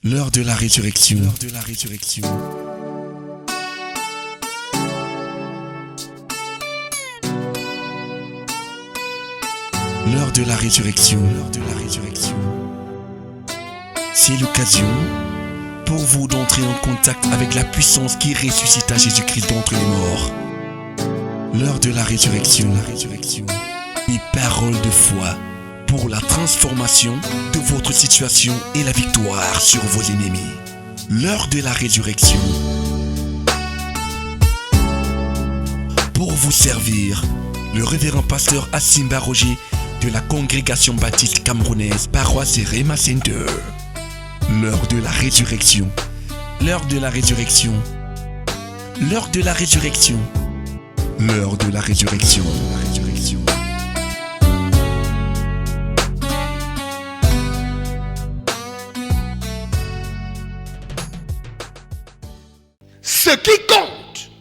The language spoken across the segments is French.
L'heure de la résurrection. L'heure de la résurrection. L'heure de la résurrection. L'heure de la résurrection. C'est l'occasion pour vous d'entrer en contact avec la puissance qui ressuscita Jésus-Christ d'entre les morts. L'heure de la résurrection. La résurrection. Une parole de foi pour la transformation de votre situation et la victoire sur vos ennemis. L'heure de la résurrection. Pour vous servir, le révérend pasteur Asimba Roger de la congrégation baptiste camerounaise Paroisse Rema Center. L'heure de la résurrection. L'heure de la résurrection. L'heure de la résurrection. L'heure de la résurrection. La résurrection. Ce qui compte,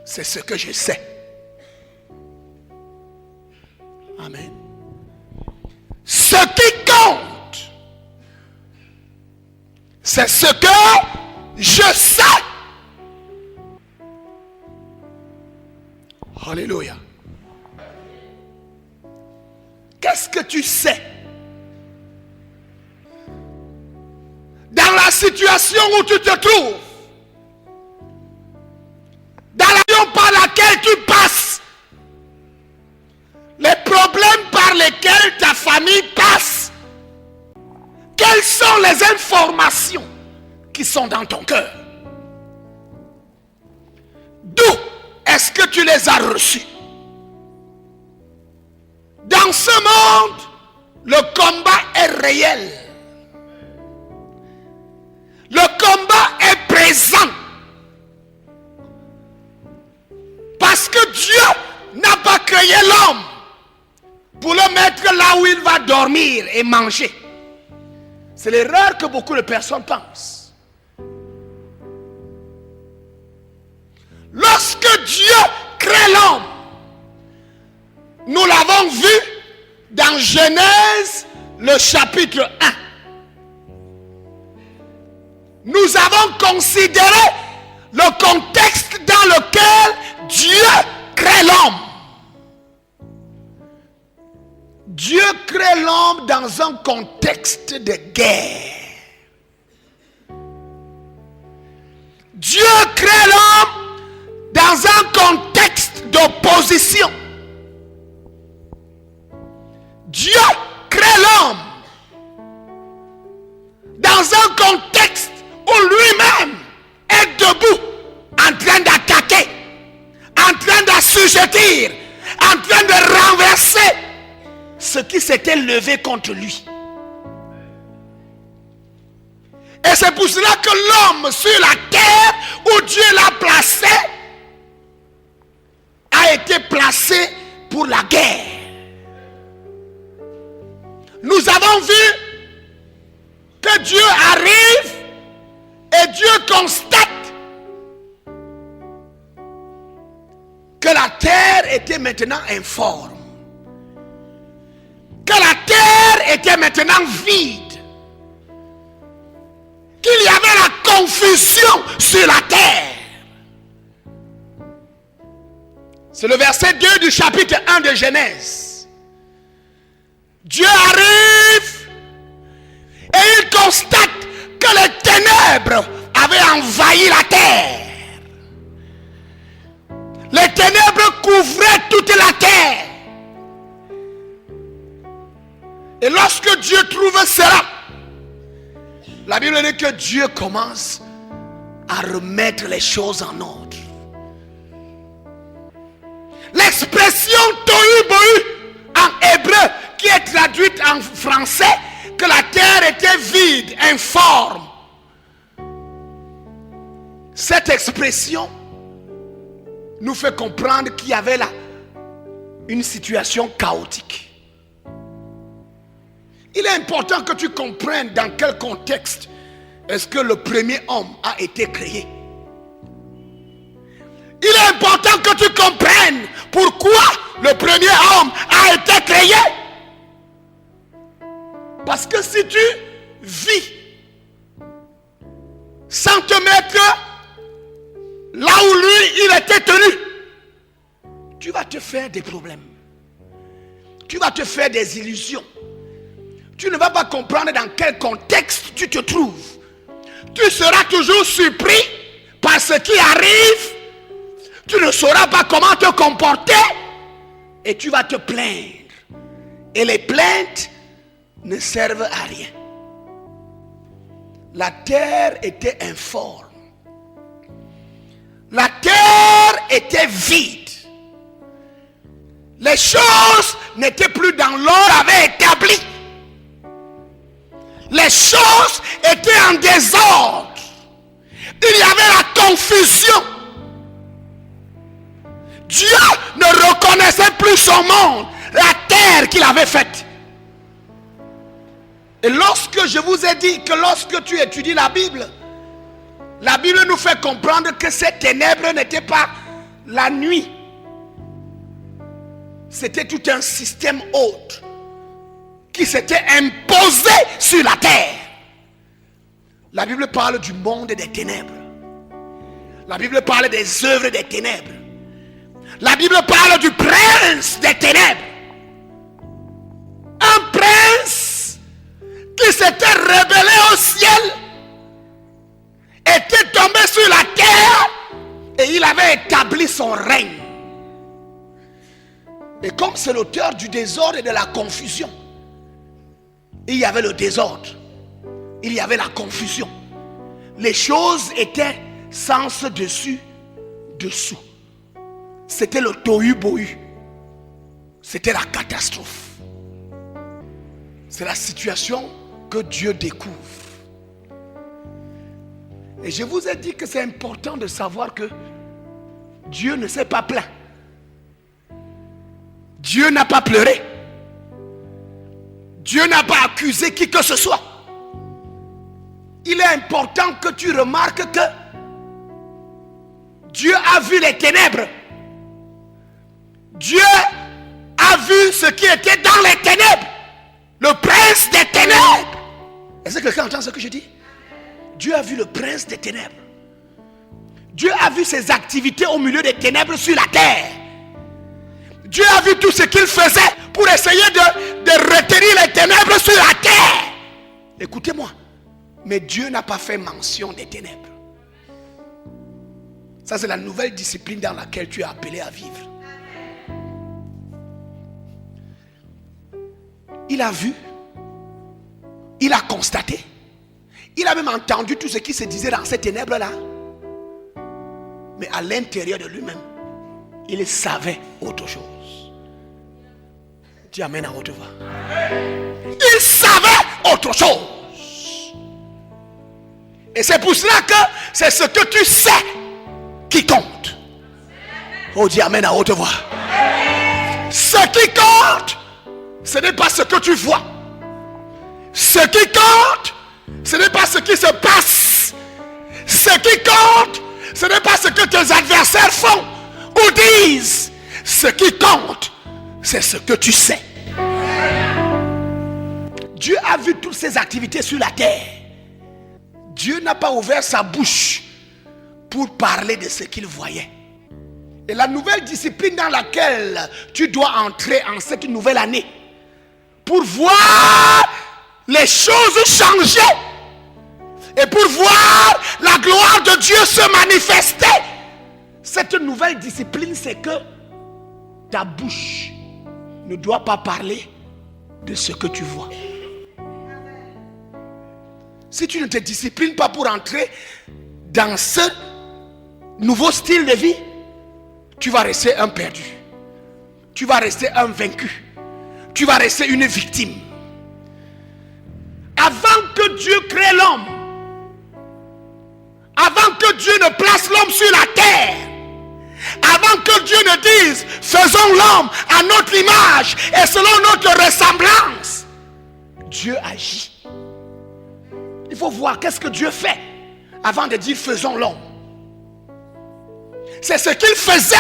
c'est ce que je sais. Amen. Ce qui compte, c'est ce que je sais. Alléluia. Qu'est-ce que tu sais? Dans la situation où tu te trouves, dans l'avion par laquelle tu passes, les problèmes par lesquels ta famille passe, quelles sont les informations qui sont dans ton cœur? D'où est-ce que tu les as reçues? Dans ce monde, le combat est réel. Le combat est présent. Parce que Dieu n'a pas créé l'homme pour le mettre là où il va dormir et manger. C'est l'erreur que beaucoup de personnes pensent. Lorsque Dieu crée l'homme, nous l'avons vu dans Genèse, le chapitre 1. Nous avons considéré le contexte dans lequel Dieu crée l'homme. Dieu crée l'homme dans un contexte de guerre. Dieu crée l'homme dans un contexte d'opposition. Dieu crée l'homme dans un contexte où lui-même est debout, en train d'attaquer, en train d'assujettir, en train de renverser ce qui s'était levé contre lui. Et c'est pour cela que l'homme sur la terre où Dieu l'a placé a été placé pour la guerre. Nous avons vu que Dieu arrive et Dieu constate que la terre était maintenant informe. Que la terre était maintenant vide. Qu'il y avait la confusion sur la terre. C'est le verset 2 du chapitre 1 de Genèse. Dieu arrive et il constate que les ténèbres avaient envahi la terre. Les ténèbres couvraient toute la terre. Et lorsque Dieu trouve cela, la Bible dit que Dieu commence à remettre les choses en ordre. L'expression tohu bohu en hébreu, qui est traduite en français, que la terre était vide, informe. Cette expression nous fait comprendre qu'il y avait là une situation chaotique. Il est important que tu comprennes dans quel contexte est-ce que le premier homme a été créé. Il est important que tu comprennes pourquoi le premier homme a été créé. Parce que si tu vis sans te mettre là où lui, il était tenu, tu vas te faire des problèmes. Tu vas te faire des illusions. Tu ne vas pas comprendre dans quel contexte tu te trouves. Tu seras toujours surpris par ce qui arrive. Tu ne sauras pas comment te comporter. Et tu vas te plaindre. Et les plaintes ne servent à rien. La terre était informe. La terre était vide. Les choses n'étaient plus dans l'ordre avait établi. Les choses étaient en désordre. Il y avait la confusion. Dieu ne reconnaissait plus son monde, la terre qu'il avait faite. Et lorsque je vous ai dit que lorsque tu étudies la Bible nous fait comprendre que ces ténèbres n'étaient pas la nuit. C'était tout un système autre qui s'était imposé sur la terre. La Bible parle du monde des ténèbres. La Bible parle des œuvres des ténèbres. La Bible parle du prince des ténèbres. Un prince qui s'était rebellé au ciel, était tombé sur la terre et il avait établi son règne. Et comme c'est l'auteur du désordre et de la confusion, il y avait le désordre, il y avait la confusion. Les choses étaient sens dessus, dessous. C'était le tohu-bohu. C'était la catastrophe. C'est la situation que Dieu découvre. Et je vous ai dit que c'est important de savoir que Dieu ne s'est pas plaint. Dieu n'a pas pleuré. Dieu n'a pas accusé qui que ce soit. Il est important que tu remarques que Dieu a vu les ténèbres. Dieu a vu ce qui était dans les ténèbres. Le prince des ténèbres. Est-ce que quelqu'un entend ce que je dis? Dieu a vu le prince des ténèbres. Dieu a vu ses activités au milieu des ténèbres sur la terre. Dieu a vu tout ce qu'il faisait pour essayer de retenir les ténèbres sur la terre. Écoutez-moi. Mais Dieu n'a pas fait mention des ténèbres. Ça, c'est la nouvelle discipline dans laquelle tu es appelé à vivre. Il a vu. Il a constaté. Il a même entendu tout ce qui se disait dans ces ténèbres-là. Mais à l'intérieur de lui-même, il savait autre chose. Dis amen à haute voix. Il savait autre chose. Et c'est pour cela que c'est ce que tu sais qui compte. Oh, dis amen à haute voix. Ce qui compte, ce n'est pas ce que tu vois. Ce qui compte, ce n'est pas ce qui se passe. Ce qui compte, ce n'est pas ce que tes adversaires font ou disent. Ce qui compte, c'est ce que tu sais. Dieu a vu toutes ces activités sur la terre. Dieu n'a pas ouvert sa bouche pour parler de ce qu'il voyait. Et la nouvelle discipline dans laquelle tu dois entrer en cette nouvelle année, pour voir les choses changer et pour voir la gloire de Dieu se manifester, cette nouvelle discipline, c'est que ta bouche ne doit pas parler de ce que tu vois. Si tu ne te disciplines pas pour entrer dans ce nouveau style de vie, tu vas rester un perdu. Tu vas rester un vaincu. Tu vas rester une victime. Avant que Dieu crée l'homme, avant que Dieu ne place l'homme sur la terre, avant que Dieu ne dise faisons l'homme à notre image et selon notre ressemblance, Dieu agit. Il faut voir qu'est-ce que Dieu fait avant de dire faisons l'homme. C'est ce qu'il faisait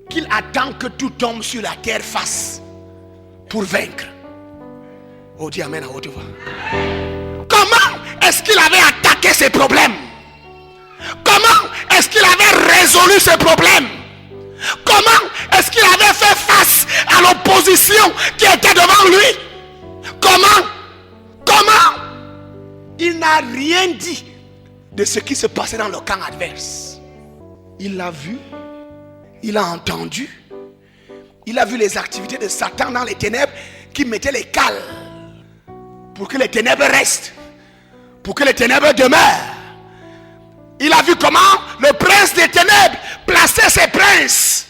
qu'il attend que tout homme sur la terre fasse pour vaincre. Oh, dis amen à haute voix. Comment est-ce qu'il avait attaqué attaqué ses problèmes? Comment est-ce qu'il avait résolu ses problèmes? Comment est-ce qu'il avait fait face à l'opposition qui était devant lui? Comment? Il n'a rien dit de ce qui se passait dans le camp adverse. Il l'a vu, il a entendu, il a vu les activités de Satan dans les ténèbres qui mettaient les cales pour que les ténèbres restent, pour que les ténèbres demeurent. Il a vu comment le prince des ténèbres plaçait ses princes,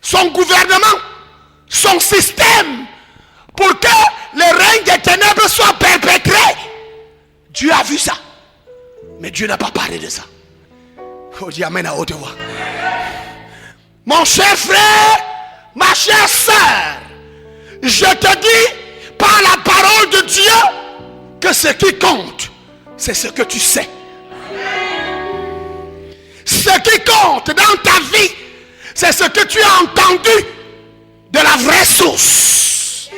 son gouvernement, son système, pour que le règne des ténèbres soit perpétré. Dieu a vu ça, mais Dieu n'a pas parlé de ça. Oh, dis amen à haute voix. Mon cher frère, ma chère sœur, je te dis par la parole de Dieu que ce qui compte, c'est ce que tu sais. Ce qui compte dans ta vie, c'est ce que tu as entendu de la vraie source.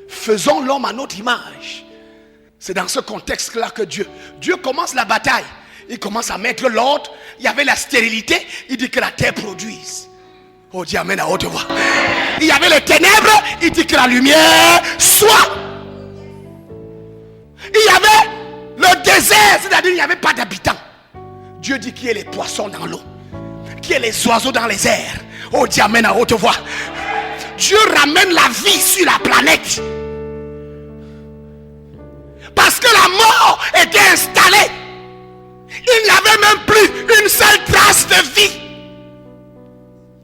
Faisons l'homme à notre image. C'est dans ce contexte-là que Dieu commence la bataille. Il commence à mettre l'ordre. Il y avait la stérilité. Il dit que la terre produise. Oh, dis amen à haute voix. Il y avait les ténèbres. Il dit que la lumière soit. Il y avait le désert. C'est-à-dire il n'y avait pas d'habitants. Dieu dit qu'il y ait les poissons dans l'eau, qu'il y ait les oiseaux dans les airs. Oh, dis amen à haute voix. Dieu ramène la vie sur la planète. Parce que la mort était installée. Il n'y avait même plus une seule trace de vie.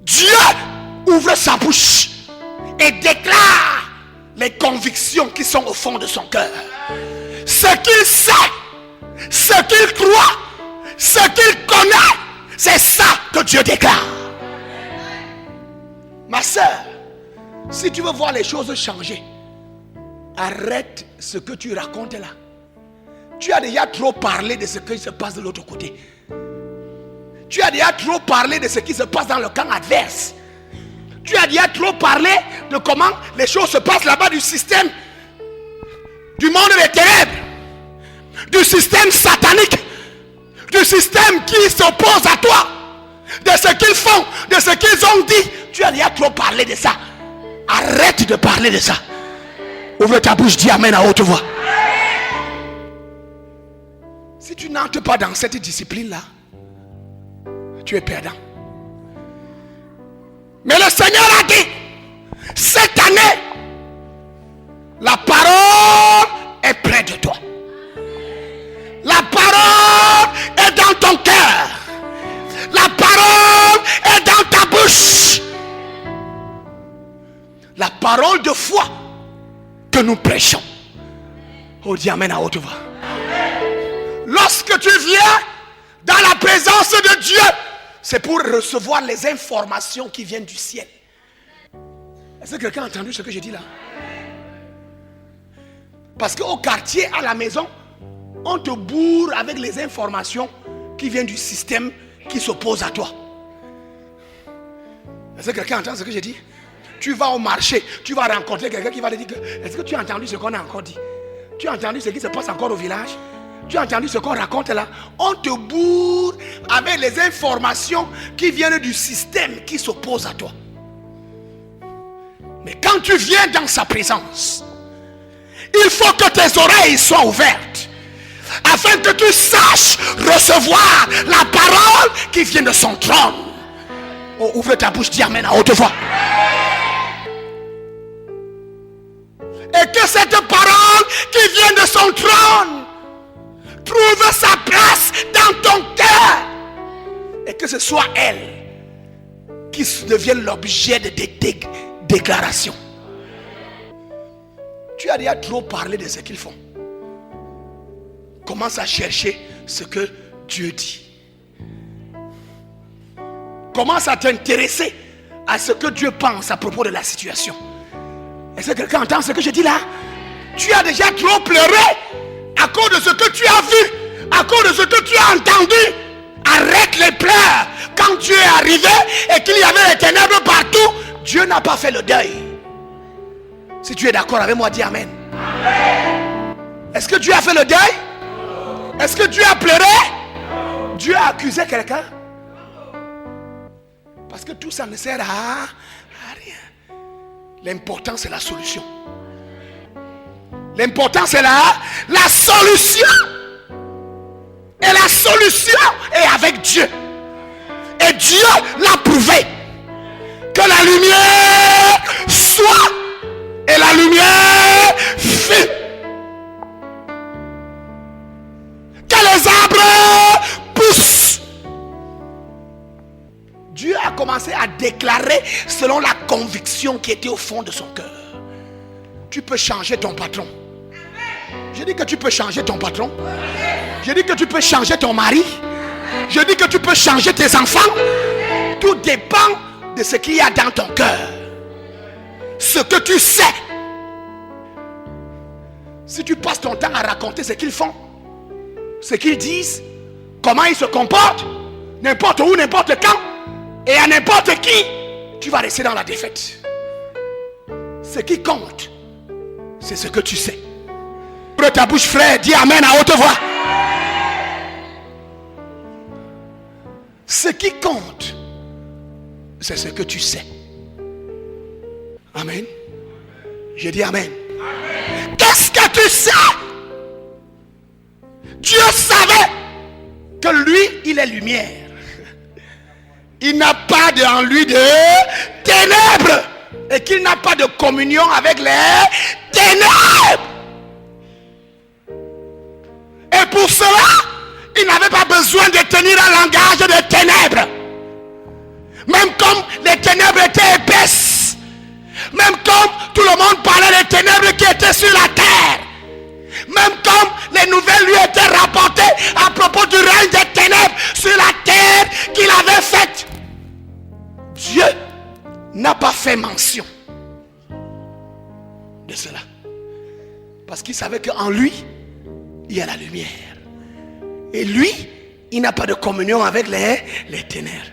Dieu ouvre sa bouche et déclare les convictions qui sont au fond de son cœur. Ce qu'il sait, ce qu'il croit, ce qu'il connaît, c'est ça que Dieu déclare. Ma soeur, si tu veux voir les choses changer, arrête ce que tu racontes là. Tu as déjà trop parlé de ce qui se passe de l'autre côté. Tu as déjà trop parlé de ce qui se passe dans le camp adverse. Tu as déjà trop parlé de comment les choses se passent là-bas, du système, du monde des ténèbres, du système satanique, du système qui s'oppose à toi, de ce qu'ils font, de ce qu'ils ont dit. Tu as déjà trop parlé de ça. Arrête de parler de ça. Ouvre ta bouche, dis amen à haute voix. Si tu n'entres pas dans cette discipline-là, tu es perdant. Mais le Seigneur a dit, cette année, la parole est près de toi. La parole est dans ton cœur. La parole est dans ta bouche. La parole de foi que nous prêchons. Oh, dis amen à haute voix. Lorsque tu viens dans la présence de Dieu, c'est pour recevoir les informations qui viennent du ciel. Est-ce que quelqu'un a entendu ce que je dis là? Parce qu'au quartier, à la maison, on te bourre avec les informations qui viennent du système qui s'oppose à toi. Est-ce que quelqu'un entend ce que je dis? Tu vas au marché, tu vas rencontrer quelqu'un qui va te dire que, est-ce que tu as entendu ce qu'on a encore dit? Tu as entendu ce qui se passe encore au village? Tu as entendu ce qu'on raconte là? On te bourre avec les informations qui viennent du système qui s'oppose à toi. Mais quand tu viens dans sa présence, il faut que tes oreilles soient ouvertes afin que tu saches recevoir la parole qui vient de son trône. Oh, ouvre ta bouche, dis amen à haute voix. Et que cette parole qui vient de son trône trouve sa place dans ton cœur. Et que ce soit elle qui devienne l'objet de tes déclarations. Tu as déjà trop parlé de ce qu'ils font. Commence à chercher ce que Dieu dit. Commence à t'intéresser à ce que Dieu pense à propos de la situation. Est-ce que quelqu'un entend ce que je dis là? Tu as déjà trop pleuré à cause de ce que tu as vu, à cause de ce que tu as entendu. Arrête les pleurs. Quand Dieu est arrivé et qu'il y avait les ténèbres partout, Dieu n'a pas fait le deuil. Si tu es d'accord avec moi, dis amen. Est-ce que Dieu a fait le deuil? Est-ce que Dieu a pleuré? Dieu a accusé quelqu'un? Parce que tout ça ne sert à rien. L'important c'est la solution. L'important c'est la solution. Et la solution est avec Dieu. Et Dieu l'a prouvé. Que la lumière soit. Et la lumière fut. Que les arbres poussent. Dieu a commencé à déclarer selon la conviction qui était au fond de son cœur. Tu peux changer ton patron. Je dis que tu peux changer ton patron. Je dis que tu peux changer ton mari. Je dis que tu peux changer tes enfants. Tout dépend de ce qu'il y a dans ton cœur. Ce que tu sais. Si tu passes ton temps à raconter ce qu'ils font, ce qu'ils disent, comment ils se comportent, n'importe où, n'importe quand, et à n'importe qui, tu vas rester dans la défaite. Ce qui compte, c'est ce que tu sais. Ouvre ta bouche, frère, dis amen à haute voix. Ce qui compte, c'est ce que tu sais. Amen. Je dis amen. Qu'est-ce que tu sais? Dieu savait que lui, il est lumière. Il n'a pas en lui de ténèbres. Et qu'il n'a pas de communion avec les ténèbres. Et pour cela, il n'avait pas besoin de tenir un langage de ténèbres. Même comme les ténèbres étaient épaisses. Même comme tout le monde parlait des ténèbres qui étaient sur la terre. Même comme les nouvelles lui étaient rapportées à propos du règne des ténèbres sur la terre qu'il avait faite. Dieu n'a pas fait mention de cela. Parce qu'il savait qu'en lui, il y a la lumière. Et lui, il n'a pas de communion avec les ténèbres.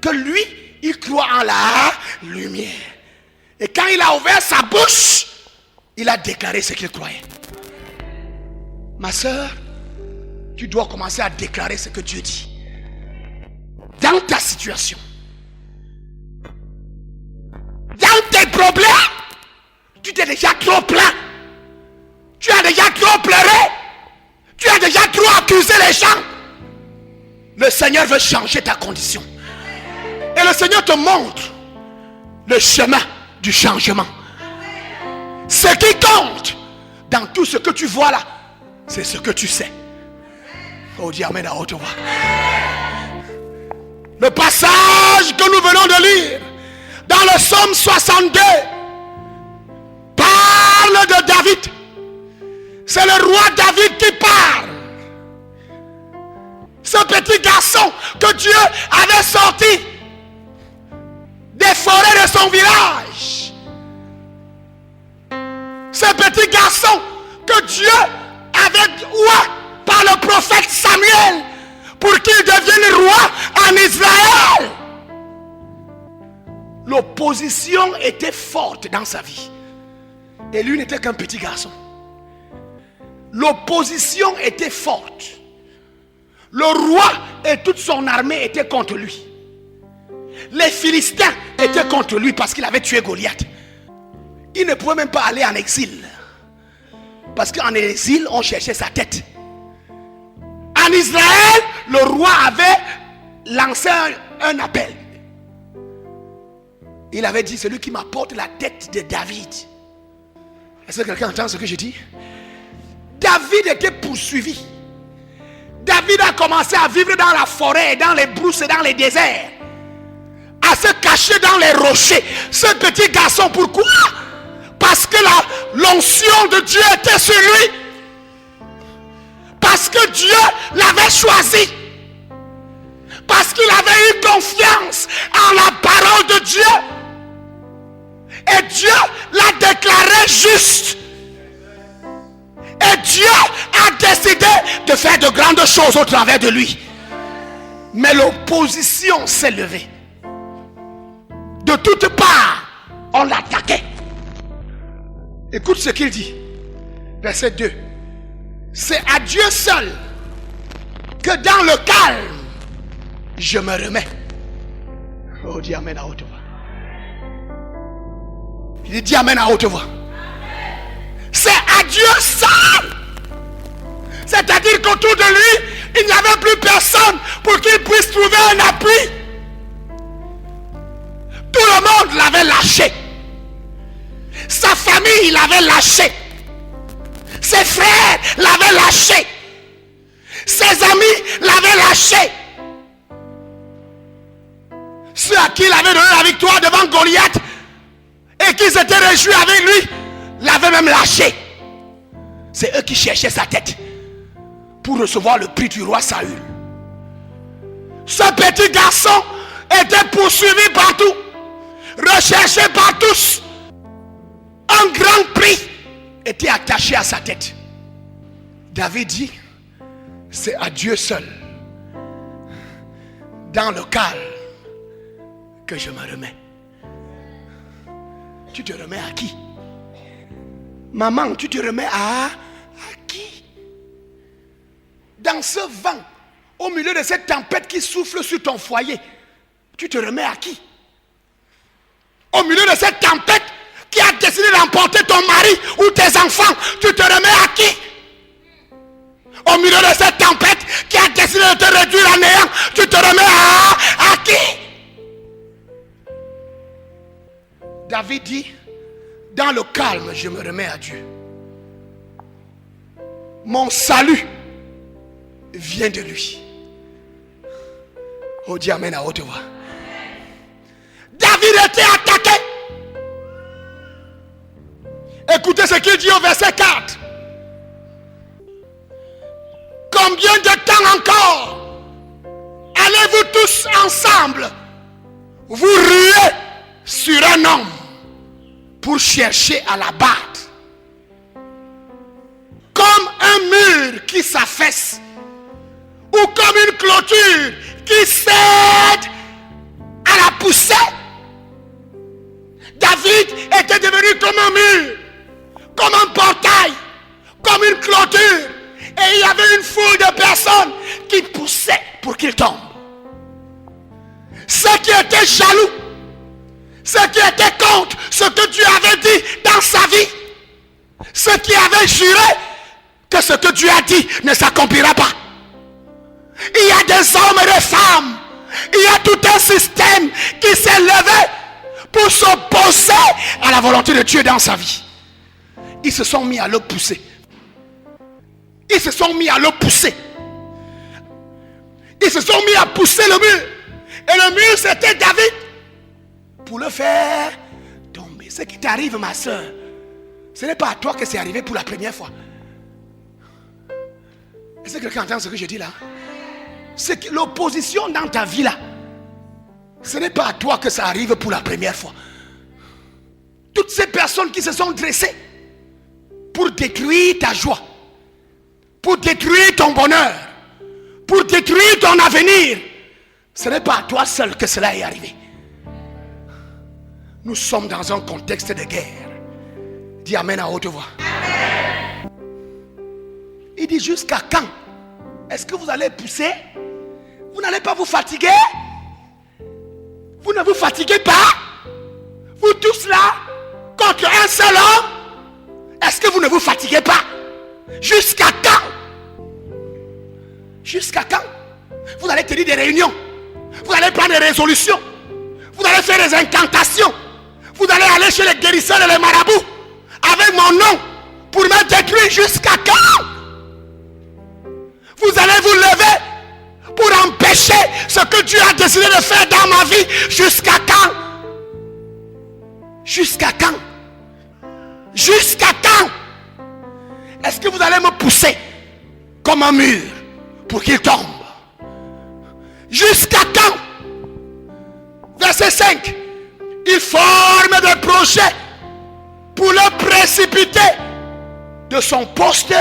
Que lui, il croit en la lumière. Et quand il a ouvert sa bouche, il a déclaré ce qu'il croyait. Ma soeur, tu dois commencer à déclarer ce que Dieu dit. Dans ta situation. Dans tes problèmes. Tu t'es déjà trop plaint. Tu as déjà trop pleuré. Tu as déjà trop accusé les gens. Le Seigneur veut changer ta condition. Et le Seigneur te montre le chemin du changement. Ce qui compte dans tout ce que tu vois là, c'est ce que tu sais. Oh, dis amen à haute voix. Le passage que nous venons de lire dans le psaume 62 parle de David. C'est le roi David qui parle. Ce petit garçon que Dieu avait sorti des forêts de son village. Ce petit garçon que Dieu avait oué par le prophète Samuel pour qu'il devienne roi en Israël. L'opposition était forte dans sa vie. Et lui n'était qu'un petit garçon. L'opposition était forte. Le roi et toute son armée étaient contre lui. Les Philistins étaient contre lui parce qu'il avait tué Goliath. Il ne pouvait même pas aller en exil. Parce qu'en exil, on cherchait sa tête. En Israël, le roi avait lancé un appel. Il avait dit, celui qui m'apporte la tête de David. Est-ce que quelqu'un entend ce que je dis? David était poursuivi. David a commencé à vivre dans la forêt, dans les brousses et dans les déserts. À se cacher dans les rochers. Ce petit garçon, pourquoi? Parce que l'onction de Dieu était sur lui. Parce que Dieu l'avait choisi. Parce qu'il avait eu confiance en la parole de Dieu. Et Dieu l'a déclaré juste. Et Dieu a décidé de faire de grandes choses au travers de lui. Mais l'opposition s'est levée. De toutes parts, on l'attaquait. Écoute ce qu'il dit. Verset 2. C'est à Dieu seul que dans le calme, je me remets. Oh, dis amen à haute voix. Il dit amen à haute voix. C'est à Dieu seul. C'est-à-dire qu'autour de lui, il n'y avait plus personne pour qu'il puisse trouver un appui. Tout le monde l'avait lâché. Sa famille l'avait lâché. Ses frères l'avaient lâché. Ses amis l'avaient lâché. Ceux à qui il avait donné la victoire devant Goliath et qui s'étaient réjouis avec lui, l'avaient même lâché. C'est eux qui cherchaient sa tête pour recevoir le prix du roi Saül. Ce petit garçon était poursuivi partout, recherché par tous. Un grand prix était attaché à sa tête. David dit, c'est à Dieu seul, dans le calme, que je me remets. Tu te remets à qui? Maman, tu te remets à qui? Dans ce vent, au milieu de cette tempête qui souffle sur ton foyer, tu te remets à qui? Au milieu de cette tempête qui a décidé d'emporter ton mari ou tes enfants, tu te remets à qui? Au milieu de cette tempête qui a décidé de te réduire à néant, tu te remets à qui? David dit, dans le calme, je me remets à Dieu. Mon salut vient de lui. Oh, dis amen à haute voix. David était attaqué. Écoutez ce qu'il dit au verset 4. Combien de temps encore allez-vous tous ensemble vous ruer sur un homme pour chercher à l'abattre? Comme un mur qui s'affaisse ou comme une clôture qui cède à la poussée. David était devenu comme un mur, comme un portail, comme une clôture. Et il y avait une foule de personnes qui poussaient pour qu'il tombe. Ceux qui étaient jaloux, ceux qui étaient contre ce que Dieu avait dit dans sa vie, ceux qui avaient juré que ce que Dieu a dit ne s'accomplira pas. Il y a des hommes et des femmes, il y a tout un système qui s'est levé pour s'opposer à la volonté de Dieu dans sa vie. Ils se sont mis à le pousser. Ils se sont mis à le pousser. Ils se sont mis à pousser le mur. Et le mur, c'était David. Pour le faire tomber. Ce qui t'arrive, ma soeur, ce n'est pas à toi que c'est arrivé pour la première fois. Est-ce que quelqu'un entend ce que je dis là? C'est que l'opposition dans ta vie là, ce n'est pas à toi que ça arrive pour la première fois. Toutes ces personnes qui se sont dressées pour détruire ta joie, pour détruire ton bonheur, pour détruire ton avenir, ce n'est pas à toi seul que cela est arrivé. Nous sommes dans un contexte de guerre. Dis amen à haute voix. Amen. Il dit jusqu'à quand est-ce que vous allez pousser? Vous n'allez pas vous fatiguer? Vous ne vous fatiguez pas? Vous tous là, contre un seul homme? Est-ce que vous ne vous fatiguez pas? Jusqu'à quand? Jusqu'à quand? Vous allez tenir des réunions. Vous allez prendre des résolutions. Vous allez faire des incantations. Vous allez aller chez les guérisseurs et les marabouts avec mon nom pour me détruire. Jusqu'à quand? Vous allez vous lever pour empêcher ce que Dieu a décidé de faire dans ma vie. Jusqu'à quand? Jusqu'à quand? Jusqu'à quand? Est-ce que vous allez me pousser comme un mur pour qu'il tombe? Jusqu'à quand? Verset 5. Il forme des projets pour le précipiter de son poste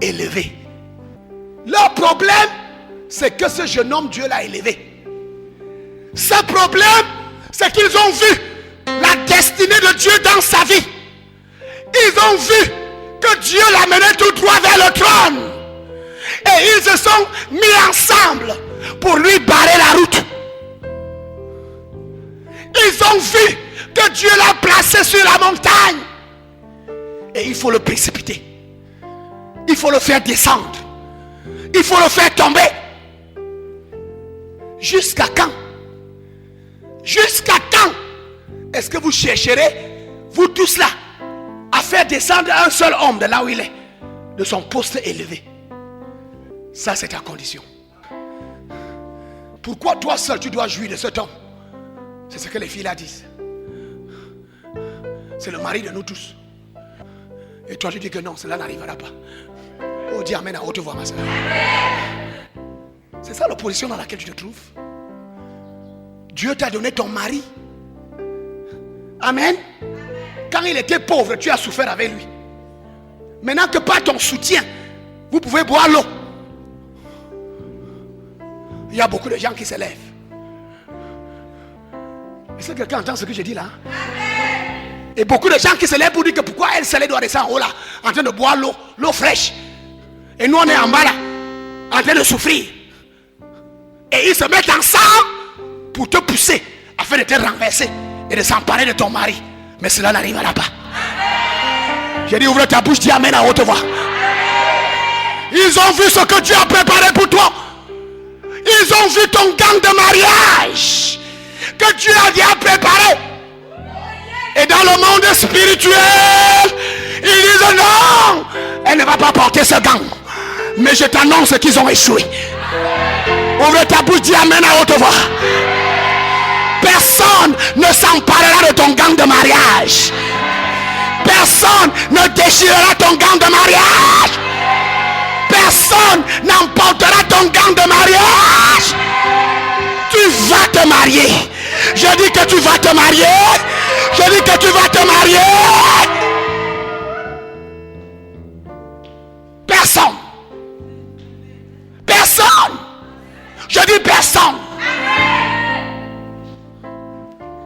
élevé. Leur problème, c'est que ce jeune homme, Dieu l'a élevé. Ce problème, c'est qu'ils ont vu la destinée de Dieu dans sa vie. Ils ont vu que Dieu l'a mené tout droit vers le trône. Et Et ils se sont mis ensemble pour lui barrer la route. Ils ont vu que Dieu l'a placé sur la montagne. Et il faut le précipiter. Il faut le faire descendre. Il faut le faire tomber. Jusqu'à quand? Jusqu'à quand est-ce que vous chercherez, vous tous là, à faire descendre un seul homme de là où il est, de son poste élevé? Ça, c'est ta condition. Pourquoi toi seul tu dois jouir de cet homme? C'est ce que les filles là disent. C'est le mari de nous tous. Et toi tu dis que non, cela n'arrivera pas. Oh, dis amen à haute voix, ma soeur. C'est ça l'opposition dans laquelle tu te trouves. Dieu t'a donné ton mari. Amen. Quand il était pauvre, tu as souffert avec lui. Maintenant que par ton soutien, vous pouvez boire l'eau. Il y a beaucoup de gens qui se lèvent. Est-ce que quelqu'un entend ce que je dis là? Et beaucoup de gens qui se lèvent pour dire que pourquoi elle se doit descendre en haut là, en train de boire l'eau fraîche. Et nous on est en bas là, en train de souffrir. Et ils se mettent ensemble pour te pousser afin de te renverser et de s'emparer de ton mari. Mais cela n'arrivera pas. J'ai dit ouvre ta bouche, dis amen à haute voix. Ils ont vu ce que Dieu a préparé pour toi. Ils ont vu ton gang de mariage que Dieu a déjà préparé. Et dans le monde spirituel, ils disent non, elle ne va pas porter ce gang. Mais je t'annonce qu'ils ont échoué. Ouvre ta bouche, dis amen à haute voix. Personne ne s'emparera de ton gang de mariage. Personne ne déchirera ton gang de mariage. Personne n'emportera ton gang de mariage. Tu vas te marier. Je dis que tu vas te marier. Je dis que tu vas te marier. Personne. Personne. Je dis personne.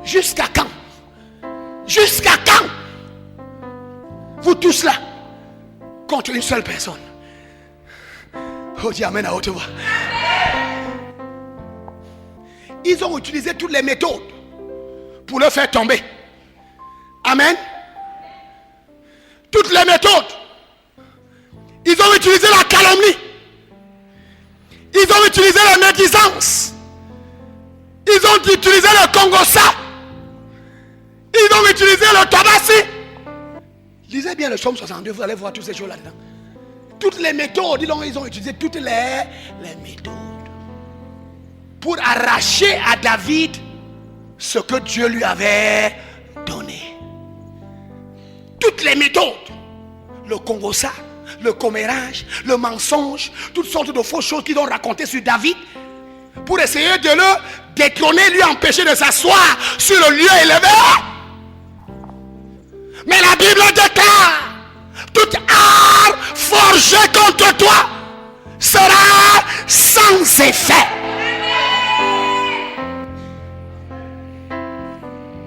Jusqu'à quand? Jusqu'à quand? Vous tous là, contre une seule personne. Oh, dis amen à haute voix. Ils ont utilisé toutes les méthodes pour le faire tomber. Amen. Toutes les méthodes. Ils ont utilisé la calomnie. Ils ont utilisé la médisance. Ils ont utilisé le congossa. Ils ont utilisé le tabassi. Lisez bien le psaume 62, vous allez voir toutes ces choses là-dedans. Toutes les méthodes, ils ont utilisé toutes les méthodes pour arracher à David ce que Dieu lui avait donné. Toutes les méthodes, le congossa, le commérage, le mensonge, toutes sortes de fausses choses qu'ils ont racontées sur David pour essayer de le détrôner, lui empêcher de s'asseoir sur le lieu élevé. Mais la Bible déclare: toute arme forgée contre toi sera sans effet.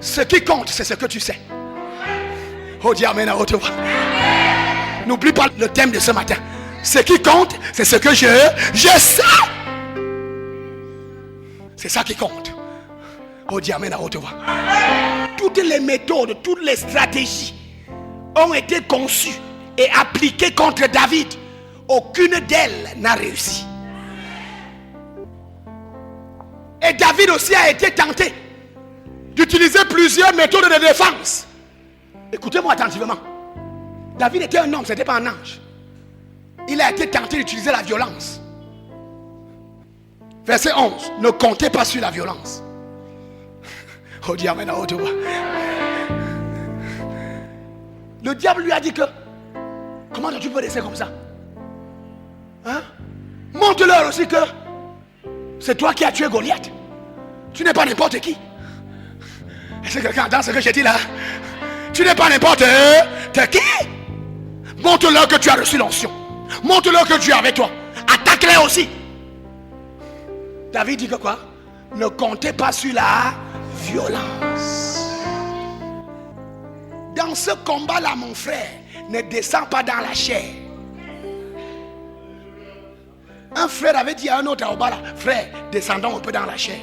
Ce qui compte, c'est ce que tu sais. Oh, dis amen à haute voix. N'oublie pas le thème de ce matin. Ce qui compte, c'est ce que je sais. C'est ça qui compte. Oh, dis amen à haute voix. Toutes les méthodes, toutes les stratégies ont été conçues et appliquées contre David. Aucune d'elles n'a réussi. Et David aussi a été tenté d'utiliser plusieurs méthodes de défense. Écoutez-moi attentivement. David était un homme, ce n'était pas un ange. Il a été tenté d'utiliser la violence. Verset 11. Ne comptez pas sur la violence. Oh, dis amen à haute voix. Le diable lui a dit que comment tu peux laisser comme ça? Hein? Montre-leur aussi que c'est toi qui as tué Goliath. Tu n'es pas n'importe qui. Est-ce que quelqu'un entend ce que j'ai dit là? Tu n'es pas n'importe qui. Montre-leur que tu as reçu l'onction. Montre-leur que Dieu est avec toi. Attaque-les aussi. David dit que quoi? Ne comptez pas sur la violence. Dans ce combat-là, mon frère, ne descends pas dans la chair. Un frère avait dit à un autre à Obala, frère, descendons un peu dans la chair.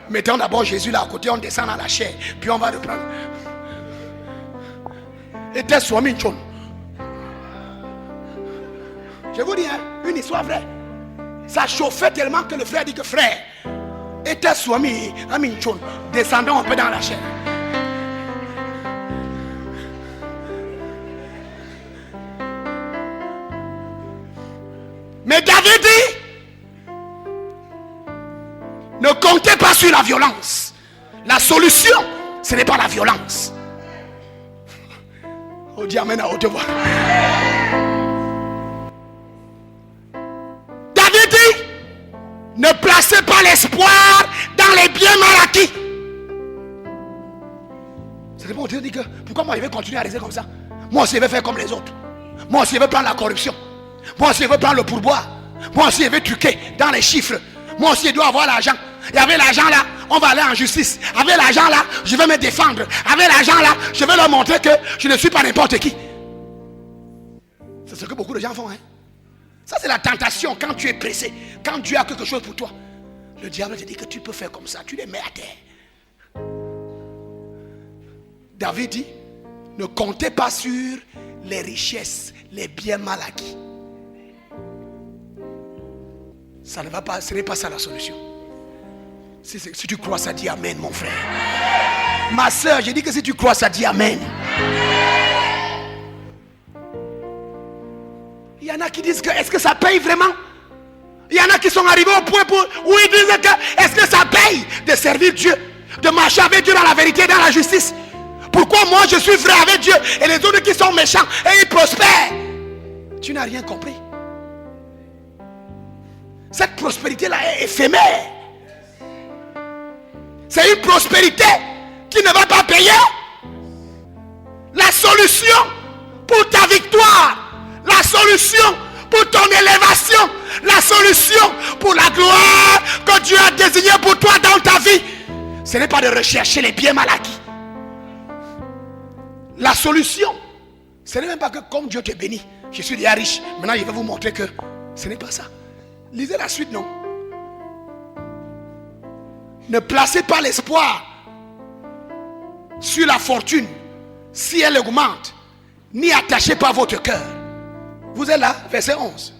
Mettons d'abord Jésus là à côté, on descend dans la chair, puis on va le prendre. Et t'es Swami Nchon. Je vous dis, une histoire vraie. Ça chauffait tellement que le frère dit que frère, et t'es Swami Nchon, descendons un peu dans la chair. Mais David dit, ne comptez pas sur la violence. La solution, ce n'est pas la violence. On dit amen à haute voix. David dit, ne placez pas l'espoir dans les biens mal acquis. C'est bon, Dieu dit que, pourquoi moi je vais continuer à rester comme ça? Moi aussi je vais faire comme les autres. Moi aussi je vais prendre la corruption. Moi aussi je veux prendre le pourboire. Moi aussi je veux truquer dans les chiffres. Moi aussi je dois avoir l'argent. Et avec l'argent là, on va aller en justice. Avec l'argent là, je vais me défendre. Avec l'argent là, je vais leur montrer que je ne suis pas n'importe qui. C'est ce que beaucoup de gens font. Ça c'est la tentation quand tu es pressé. Quand Dieu a quelque chose pour toi. Le diable te dit que tu peux faire comme ça. Tu les mets à terre. David dit, ne comptez pas sur les richesses, les biens mal acquis. Ça ne va pas, ce n'est pas ça la solution. Si tu crois ça, dis amen, mon frère. Ma soeur, j'ai dit que si tu crois ça, dis amen. Il y en a qui disent que est-ce que ça paye vraiment? Il y en a qui sont arrivés au point où ils disent que est-ce que ça paye de servir Dieu, de marcher avec Dieu dans la vérité, dans la justice? Pourquoi moi je suis vrai avec Dieu et les autres qui sont méchants et ils prospèrent? Tu n'as rien compris. Cette prospérité-là est éphémère. C'est une prospérité qui ne va pas payer. La solution pour ta victoire, la solution pour ton élévation, la solution pour la gloire que Dieu a désignée pour toi dans ta vie, ce n'est pas de rechercher les biens mal acquis. La solution, ce n'est même pas que comme Dieu te bénit, je suis déjà riche, maintenant je vais vous montrer que ce n'est pas ça. Lisez la suite, non? Ne placez pas l'espoir sur la fortune si elle augmente, ni attachez pas votre cœur. Vous êtes là, verset 11.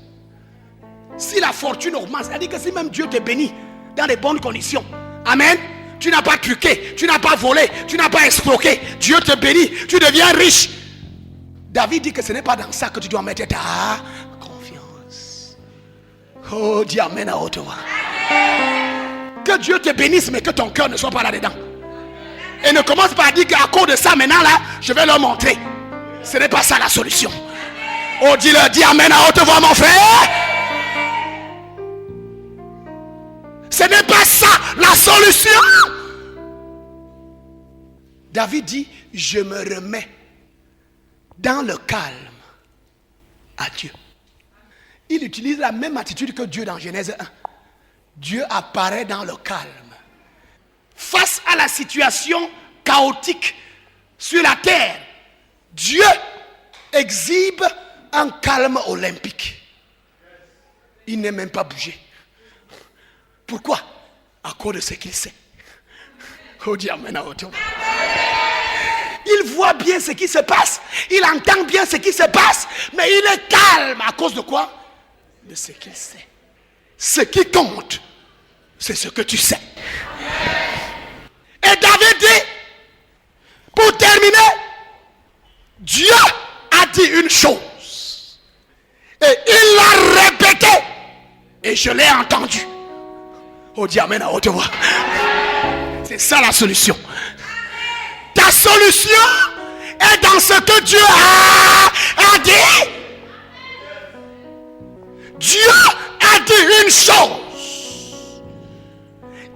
Si la fortune augmente, c'est-à-dire que si même Dieu te bénit dans de bonnes conditions, amen, tu n'as pas truqué, tu n'as pas volé, tu n'as pas escroqué, Dieu te bénit, tu deviens riche. David dit que ce n'est pas dans ça que tu dois mettre ta confiance. Oh, dis amen à haute voix. Que Dieu te bénisse, mais que ton cœur ne soit pas là-dedans. Et ne commence pas à dire qu'à cause de ça, maintenant là, je vais leur montrer. Ce n'est pas ça la solution. Oh, dis-leur, dis amen à haute voix, mon frère. Ce n'est pas ça la solution. David dit, je me remets dans le calme à Dieu. Il utilise la même attitude que Dieu dans Genèse 1. Dieu apparaît dans le calme. Face à la situation chaotique sur la terre, Dieu exhibe un calme olympique. Il n'est même pas bougé. Pourquoi? À cause de ce qu'il sait. Oh Dieu, il voit bien ce qui se passe. Il entend bien ce qui se passe. Mais il est calme. À cause de quoi? De ce qu'il sait. Ce qui compte, c'est ce que tu sais. Et David dit, pour terminer, Dieu a dit une chose. Et il l'a répété. Et je l'ai entendu. Oh Dieu, amen à haute voix. C'est ça la solution. Ta solution est dans ce que Dieu a dit. Dieu a dit une chose.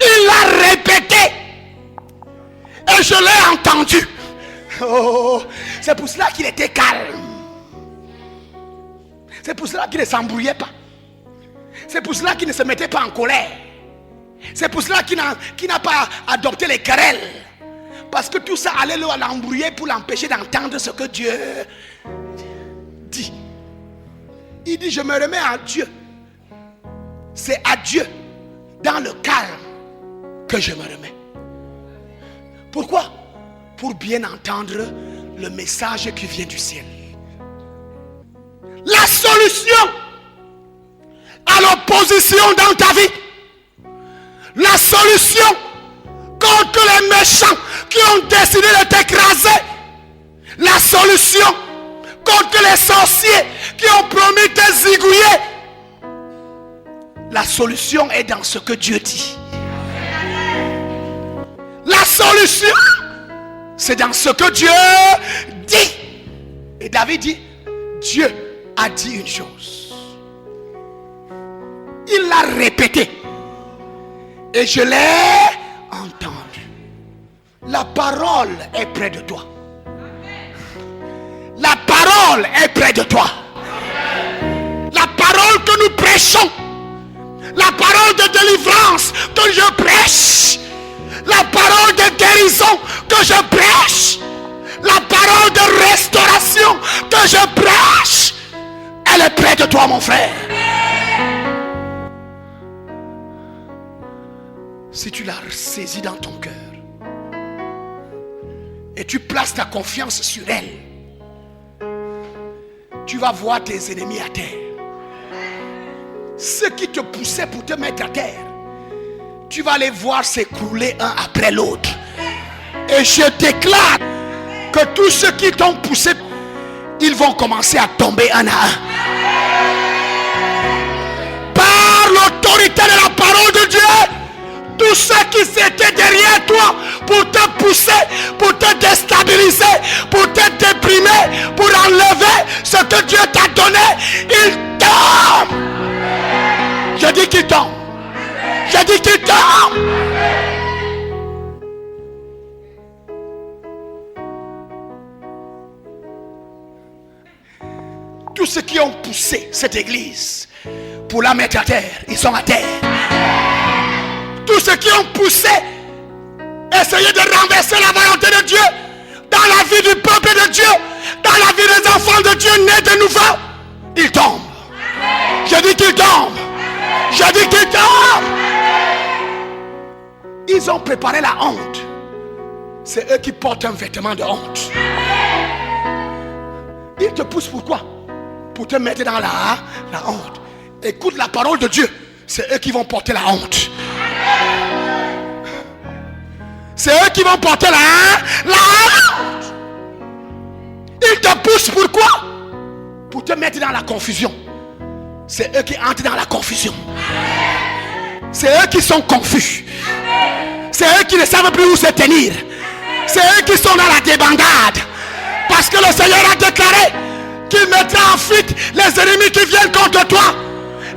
Il l'a répété. Et je l'ai entendu. Oh, c'est pour cela qu'il était calme. C'est pour cela qu'il ne s'embrouillait pas. C'est pour cela qu'il ne se mettait pas en colère. C'est pour cela qu'il n'a pas adopté les querelles. Parce que tout ça allait l'embrouiller pour l'empêcher d'entendre ce que Dieu dit. Il dit, je me remets à Dieu. c'est à Dieu, dans le calme, que je me remets. Pourquoi? Pour bien entendre le message qui vient du ciel. La solution à l'opposition dans ta vie, la solution contre les méchants qui ont décidé de t'écraser, la solution contre les sorciers qui ont promis de te zigouiller, la solution est dans ce que Dieu dit. La solution, c'est dans ce que Dieu dit. Et David dit, Dieu a dit une chose. Il l'a répété. Et je l'ai entendu. La parole est près de toi. La parole est près de toi. La parole que nous prêchons, la parole de délivrance que je prêche, la parole de guérison que je prêche, la parole de restauration que je prêche, elle est près de toi, mon frère. Si tu l'as saisie dans ton cœur et tu places ta confiance sur elle, tu vas voir tes ennemis à terre. Ceux qui te poussaient pour te mettre à terre, tu vas les voir s'écrouler un après l'autre. Et je déclare que tous ceux qui t'ont poussé, ils vont commencer à tomber un à un. Par l'autorité de la parole de Dieu, tous ceux qui étaient derrière toi pour te pousser, pour te déstabiliser, pour te déprimer, pour enlever ce que Dieu t'a donné, ils tombent. Je dis qu'ils tombent. Je dis qu'ils tombent. Tous ceux qui ont poussé cette église pour la mettre à terre, ils sont à terre. Tous ceux qui ont poussé, essayé de renverser la volonté de Dieu dans la vie du peuple de Dieu, dans la vie des enfants de Dieu nés de nouveau, ils tombent. Je dis qu'ils tombent. Je dis qu'ils tombent. Ils ont préparé la honte. C'est eux qui portent un vêtement de honte. Ils te poussent pourquoi? Pour te mettre dans la honte. Écoute la parole de Dieu. C'est eux qui vont porter la honte. C'est eux qui vont porter la honte. Ils te poussent pourquoi? Pour te mettre dans la confusion. C'est eux qui entrent dans la confusion. C'est eux qui sont confus. C'est eux qui ne savent plus où se tenir. C'est eux qui sont dans la débandade. Parce que le Seigneur a déclaré qu'il mettra en fuite les ennemis qui viennent contre toi.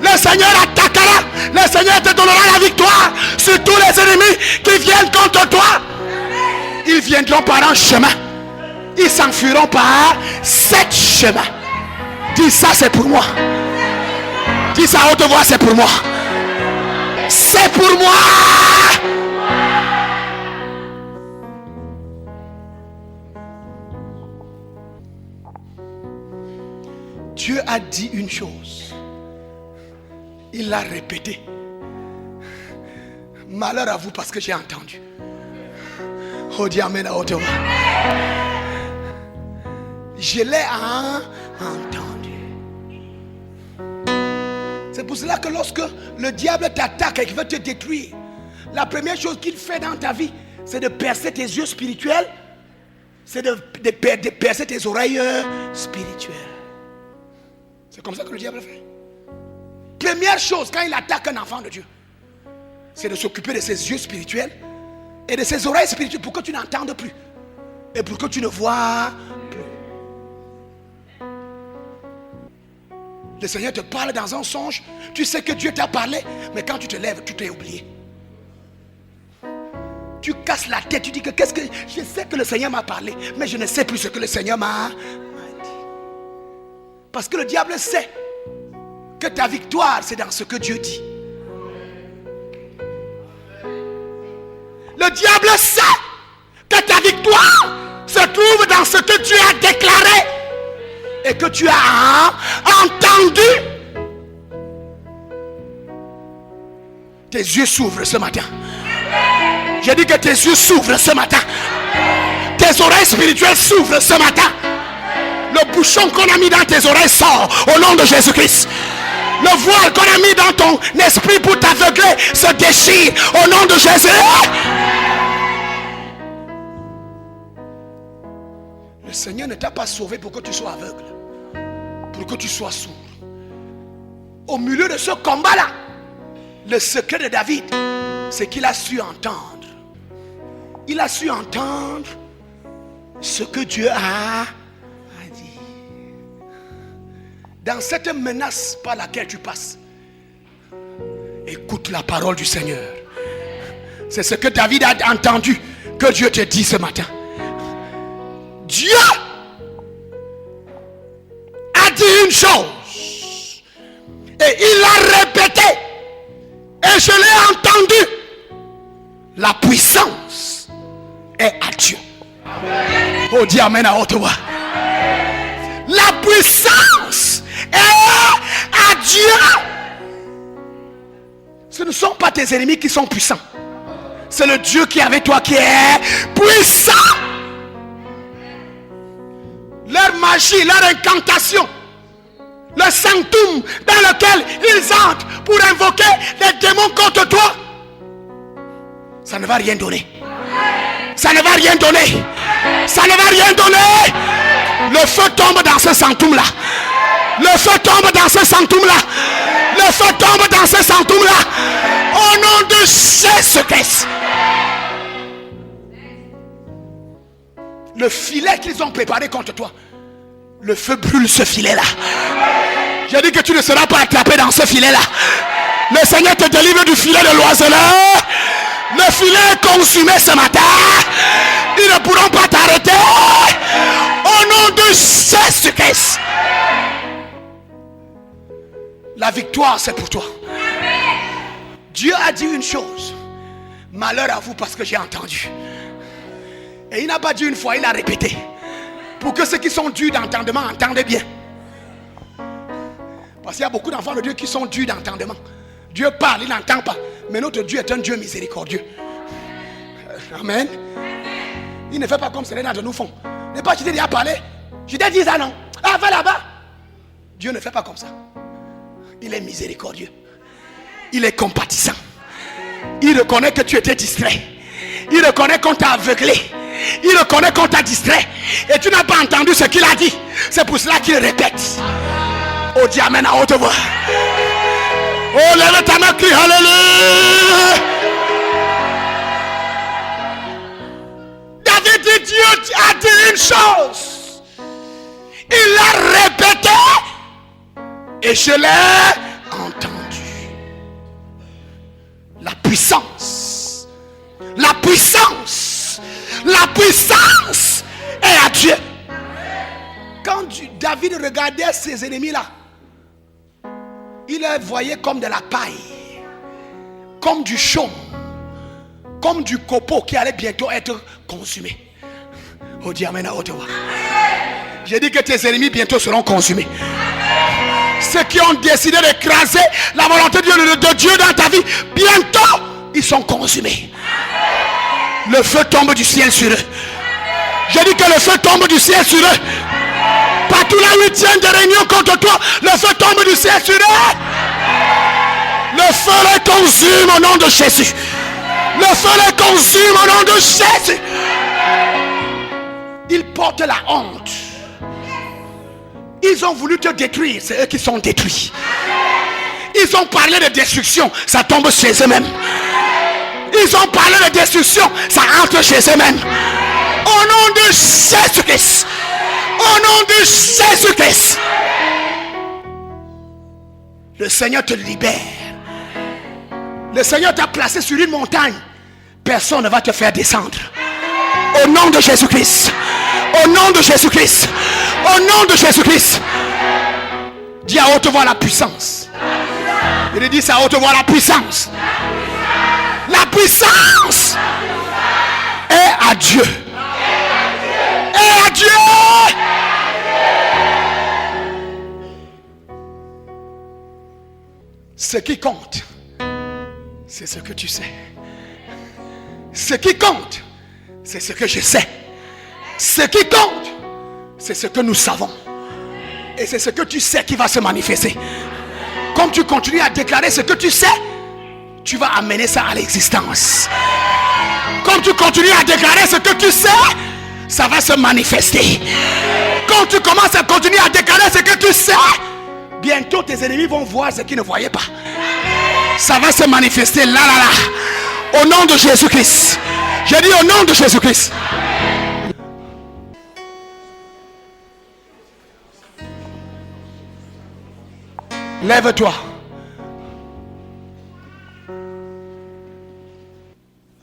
Le Seigneur attaquera. Le Seigneur te donnera la victoire sur tous les ennemis qui viennent contre toi. Ils viendront par un chemin. Ils s'enfuiront par 7 chemins. Dis ça, c'est pour moi. Dis ça à haute voix, c'est pour moi. C'est pour moi. Dieu a dit une chose. Il l'a répété. Malheur à vous parce que j'ai entendu. Oh Dieu, amen à haute voix. Je l'ai entendu. C'est pour cela que lorsque le diable t'attaque et qu'il veut te détruire, la première chose qu'il fait dans ta vie, c'est de percer tes yeux spirituels, c'est de percer tes oreilles spirituelles. C'est comme ça que le diable fait. Première chose quand il attaque un enfant de Dieu, c'est de s'occuper de ses yeux spirituels et de ses oreilles spirituelles pour que tu n'entendes plus et pour que tu ne vois plus. Le Seigneur te parle dans un songe, tu sais que Dieu t'a parlé, mais quand tu te lèves, tu t'es oublié. Tu casses la tête, tu dis que qu'est-ce que je sais que le Seigneur m'a parlé, mais je ne sais plus ce que le Seigneur m'a dit. Parce que le diable sait que ta victoire, c'est dans ce que Dieu dit. Le diable sait que ta victoire se trouve dans ce que Dieu a déclaré et que tu as entendu. Tes yeux s'ouvrent ce matin. J'ai dit que tes yeux s'ouvrent ce matin. Tes oreilles spirituelles s'ouvrent ce matin. Le bouchon qu'on a mis dans tes oreilles sort au nom de Jésus-Christ. Le voile qu'on a mis dans ton esprit pour t'aveugler se déchire au nom de Jésus. Le Seigneur ne t'a pas sauvé pour que tu sois aveugle, pour que tu sois sourd. Au milieu de ce combat-là, le secret de David, c'est qu'il a su entendre. Il a su entendre ce que Dieu a dit. Dans cette menace par laquelle tu passes, écoute la parole du Seigneur. C'est ce que David a entendu que Dieu te dit ce matin. Dieu a dit une chose et il l'a répété et je l'ai entendu. La puissance est à Dieu. Oh, dis amen à haute voix. La puissance est à Dieu. Ce ne sont pas tes ennemis qui sont puissants. C'est le Dieu qui est avec toi qui est puissant. Leur magie, leur incantation, le sanctum dans lequel ils entrent pour invoquer les démons contre toi, ça ne va rien donner. Ça ne va rien donner. Ça ne va rien donner. Le feu tombe dans ce sanctum là. Le feu tombe dans ce sanctum là. Le feu tombe dans ce sanctum là. Au nom de Jésus-Christ. Le filet qu'ils ont préparé contre toi, le feu brûle ce filet là. J'ai dit que tu ne seras pas attrapé dans ce filet là. Le Seigneur te délivre du filet de l'oiseleur. Le filet est consumé ce matin. Ils ne pourront pas t'arrêter. Au nom de Jésus-Christ. La victoire c'est pour toi. Dieu a dit une chose. Malheur à vous parce que j'ai entendu. Et il n'a pas dit une fois, il a répété. Pour que ceux qui sont durs d'entendement entendent bien. Parce qu'il y a beaucoup d'enfants de Dieu qui sont durs d'entendement. Dieu parle, il n'entend pas. Mais notre Dieu est un Dieu miséricordieux. Amen. Il ne fait pas comme certains d'entre nous font. N'est pas, je t'ai dit à parler. Je t'ai dit ça, non. Ah, va là-bas. Dieu ne fait pas comme ça. Il est miséricordieux. Il est compatissant. Il reconnaît que tu étais distrait. Il reconnaît qu'on t'a aveuglé. Il reconnaît qu'on t'a distrait. Et tu n'as pas entendu ce qu'il a dit. C'est pour cela qu'il répète. Oh, dis amen à haute voix. Oh, lève ta main, crie alléluia. David dit, Dieu a dit une chose. Il l'a répété. Et je l'ai entendu. La puissance. La puissance. La puissance est à Dieu. Quand David regardait ses ennemis là, il les voyait comme de la paille, comme du chaume, comme du copeau qui allait bientôt être consumé. Oh, dis amen à haute voix. J'ai dit que tes ennemis bientôt seront consumés. Ceux qui ont décidé d'écraser la volonté de Dieu dans ta vie, bientôt ils sont consumés. Le feu tombe du ciel sur eux. J'ai dit que le feu tombe du ciel sur eux. Partout là où ils tiennent des réunions contre toi, le feu tombe du ciel sur eux. Le feu les consume au nom de Jésus. Le feu les consume au nom de Jésus. Ils portent la honte. Ils ont voulu te détruire, c'est eux qui sont détruits. Ils ont parlé de destruction, ça tombe chez eux-mêmes. Ils ont parlé de destruction, ça entre chez eux-mêmes. Au nom de Jésus-Christ. Au nom de Jésus-Christ. Le Seigneur te libère. Le Seigneur t'a placé sur une montagne. Personne ne va te faire descendre. Au nom de Jésus-Christ. Au nom de Jésus-Christ. Au nom de Jésus-Christ. Dis à haute voix la puissance. Il dit ça à haute voix la puissance. La puissance est à Dieu. Et à Dieu. Ce qui compte, c'est ce que tu sais. Ce qui compte, c'est ce que je sais. Ce qui compte, c'est ce que nous savons. Et c'est ce que tu sais qui va se manifester. Comme tu continues à déclarer ce que tu sais, tu vas amener ça à l'existence. Comme tu continues à déclarer ce que tu sais, ça va se manifester. Quand tu commences à continuer à déclarer ce que tu sais, bientôt tes ennemis vont voir ce qu'ils ne voyaient pas. Ça va se manifester là. Au nom de Jésus-Christ. Je dis au nom de Jésus-Christ. Lève-toi.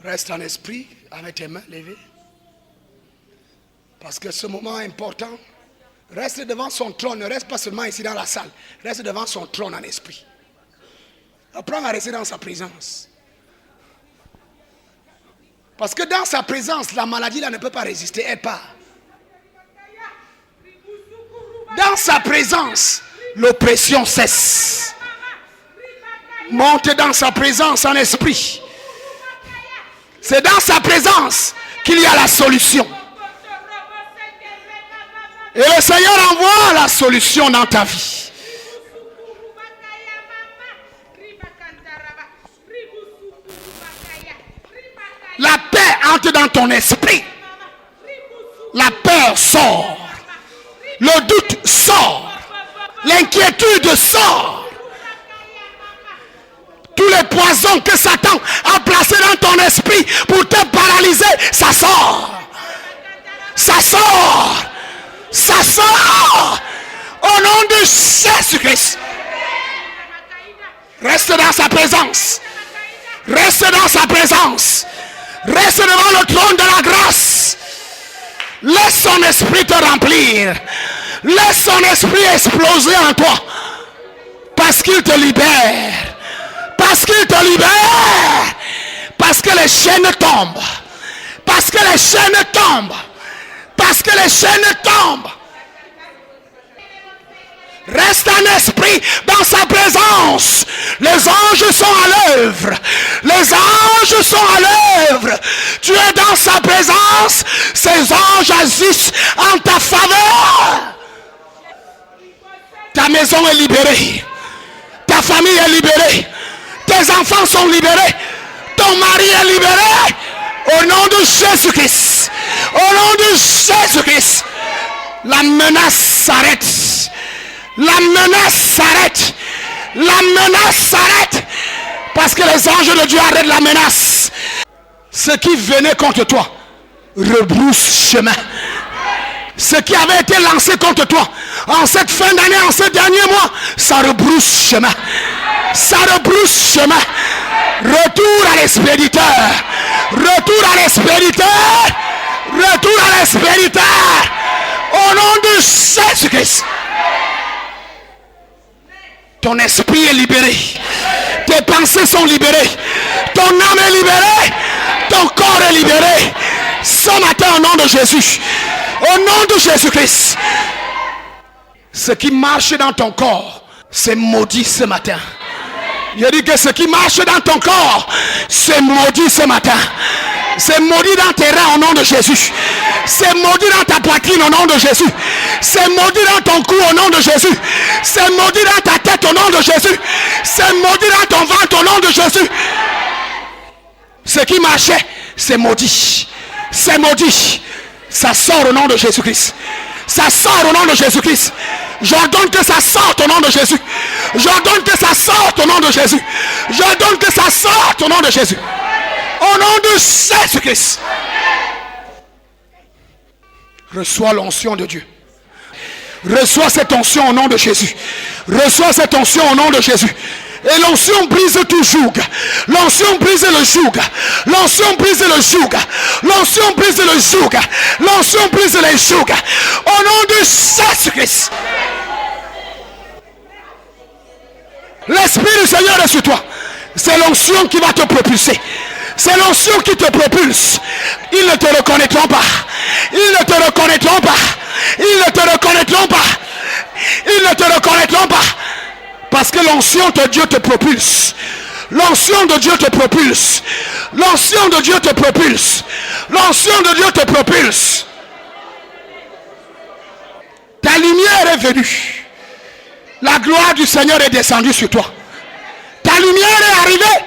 Reste en esprit avec tes mains levées. Parce que ce moment est important. Reste devant son trône. Ne reste pas seulement ici dans la salle. Reste devant son trône en esprit. Apprends à rester dans sa présence. Parce que dans sa présence, la maladie là ne peut pas résister. Elle part. Dans sa présence, l'oppression cesse. Monte dans sa présence en esprit. C'est dans sa présence qu'il y a la solution. Et le Seigneur envoie la solution dans ta vie. La paix entre dans ton esprit. La peur sort. Le doute sort. L'inquiétude sort. Tous les poisons que Satan a placés dans ton esprit pour te paralyser, ça sort. Ça sort. Ça sort. Au nom de Jésus-Christ. Reste dans sa présence. Reste dans sa présence. Reste devant le trône de la grâce. Laisse son esprit te remplir. Laisse son esprit exploser en toi. Parce qu'il te libère. Parce qu'il te libère. Parce que les chaînes tombent. Parce que les chaînes tombent. Parce que les chaînes tombent. Reste en esprit dans sa présence. Les anges sont à l'œuvre. Les anges sont à l'œuvre. Tu es dans sa présence. Ces anges agissent en ta faveur. Ta maison est libérée. Ta famille est libérée. Tes enfants sont libérés. Ton mari est libéré. Au nom de Jésus-Christ. Au nom de Jésus-Christ. La menace s'arrête. La menace s'arrête. La menace s'arrête. Parce que les anges de Dieu arrêtent la menace. Ce qui venait contre toi rebrousse chemin. Ce qui avait été lancé contre toi en cette fin d'année, en ce dernier mois, ça rebrousse chemin. Ça rebrousse chemin. Retour à l'expéditeur. Retour à l'expéditeur. Retour à l'expéditeur. Au nom de Jésus-Christ. Ton esprit est libéré. Tes pensées sont libérées. Ton âme est libérée. Ton corps est libéré. Ce matin, au nom de Jésus. Au nom de Jésus-Christ. Ce qui marche dans ton corps, c'est maudit ce matin. Je dis que ce qui marche dans ton corps, c'est maudit ce matin. C'est maudit dans tes reins au nom de Jésus. C'est maudit dans ta poitrine au nom de Jésus. C'est maudit dans ton cou au nom de Jésus. C'est maudit dans ta tête au nom de Jésus. C'est maudit dans ton ventre au nom de Jésus. Ce qui marchait, c'est maudit. C'est maudit. Ça sort au nom de Jésus-Christ. Ça sort au nom de Jésus-Christ. J'ordonne que ça sorte au nom de Jésus. J'ordonne que ça sorte au nom de Jésus. J'ordonne que ça sorte au nom de Jésus. Au nom de Jésus-Christ. Reçois l'onction de Dieu. Reçois cette onction au nom de Jésus. Reçois cette onction au nom de Jésus. Et l'onction brise tout joug. L'onction brise le joug. L'onction brise le joug. L'onction brise le joug. L'onction brise les jougs. Au nom de Jésus-Christ. L'Esprit du Seigneur est sur toi. C'est l'onction qui va te propulser. C'est l'onction qui te propulse. Ils ne te reconnaîtront pas. Ils ne te reconnaîtront pas. Ils ne te reconnaîtront pas. Ils ne te reconnaîtront pas. Parce que l'onction de Dieu te propulse. L'onction de Dieu te propulse. L'onction de Dieu te propulse. L'onction de Dieu te propulse. Ta lumière est venue. La gloire du Seigneur est descendue sur toi. Ta lumière est arrivée.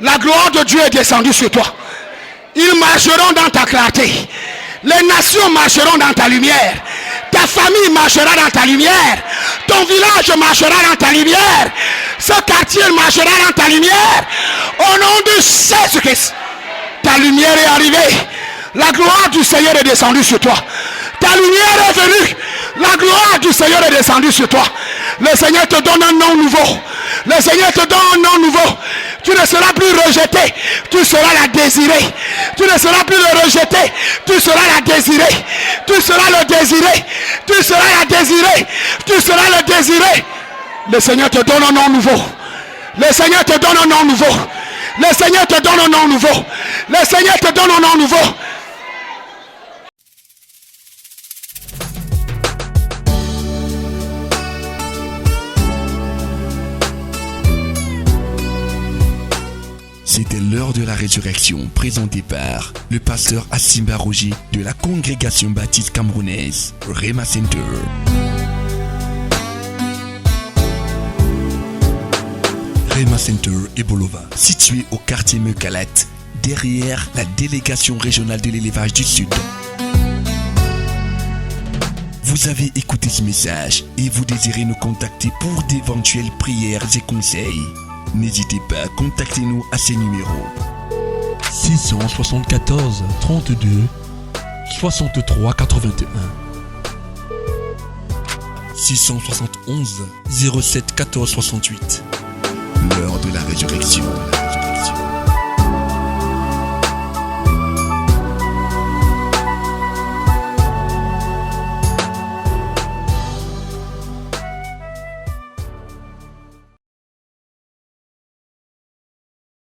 La gloire de Dieu est descendue sur toi. Ils marcheront dans ta clarté. Les nations marcheront dans ta lumière. Ta famille marchera dans ta lumière. Ton village marchera dans ta lumière. Ce quartier marchera dans ta lumière. Au nom de Jésus-Christ. Ta lumière est arrivée. La gloire du Seigneur est descendue sur toi. Ta lumière est venue. La gloire du Seigneur est descendue sur toi. Le Seigneur te donne un nom nouveau. Le Seigneur te donne un nom nouveau. Tu ne seras plus rejeté. Tu seras la désirée. Tu ne seras plus le rejeté. Tu seras la désirée. Tu seras le désiré. Tu seras la désirée. Tu seras le désiré. Le Seigneur te donne un nom nouveau. Le Seigneur te donne un nom nouveau. Le Seigneur te donne un nom nouveau. Le Seigneur te donne un nom nouveau. C'était l'heure de la résurrection présentée par le pasteur Asimba Roger de la congrégation baptiste camerounaise Rema Center. Rema Center et Bolova, situé au quartier Mekalat, derrière la délégation régionale de l'élevage du Sud. Vous avez écouté ce message et vous désirez nous contacter pour d'éventuelles prières et conseils. N'hésitez pas à contacter nous à ces numéros 674 32 63 81 671 07 14 68. L'heure de la résurrection.